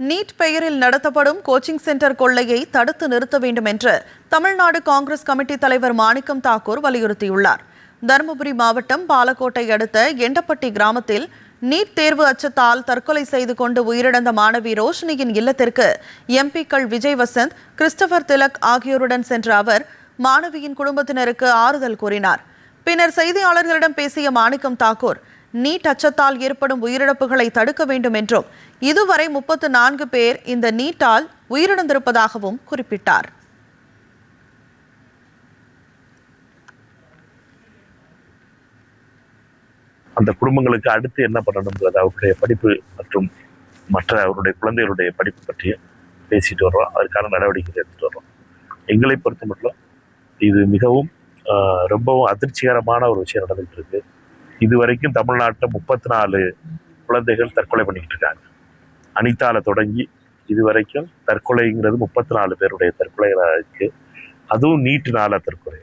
NEET பெயரில் நடத்தப்படும் coaching centre கொள்ளையை தடுத்து நிறுத்த வேண்டும் என்று தமிழ்நாடு காங்கிரஸ் கமிட்டி தலைவர் மாணிக்கம் தாக்கூர் வலியுறுத்தியுள்ளார். தருமபுரி மாவட்டம் பாலக்கோட்டை அடுத்த எண்டப்பட்டி கிராமத்தில் நீட் தேர்வு அச்சத்தால் தற்கொலை செய்து கொண்டு உயிரிழந்த மாணவி ரோஷினியின் இல்லத்திற்கு எம்பிக்கள் விஜய் வசந்த், கிறிஸ்டபர் திலக் ஆகியோருடன் சென்ற அவர் மாணவியின் குடும்பத்தினருக்கு ஆறுதல் கூறினார். பின்னர் செய்தியாளர்களிடம் பேசிய மாணிக்கம் தாக்கூர், நீட் அச்சத்தால் ஏற்படும் உயிரிழப்புகளை தடுக்க வேண்டும் என்றும் இதுவரை 34 பேர் இந்த நீட்டால் உயிரிழந்திருப்பதாகவும் குறிப்பிட்டார். அந்த குடும்பங்களுக்கு அடுத்து என்ன பண்ணணும்ன்றது அவருடைய படிப்பு மற்றும் மற்ற அவருடைய குழந்தைகளுடைய படிப்பு பற்றி பேசிட்டு வர்றோம். அதற்கான நடவடிக்கை எடுத்துட்டு வர்றோம். எங்களை பொறுத்த மட்டும் இது மிகவும் ரொம்பவும் அதிர்ச்சிகரமான ஒரு விஷயம் நடந்துகிட்டு இருக்கு. இதுவரைக்கும் தமிழ்நாட்டில் 34 குழந்தைகள் தற்கொலை பண்ணிக்கிட்டு இருக்காங்க. அனிதால தொடங்கி இதுவரைக்கும் தற்கொலைங்கிறது 34 பேருடைய தற்கொலைகளாக இருக்கு. அதுவும் நீட்டுனால தற்கொலை.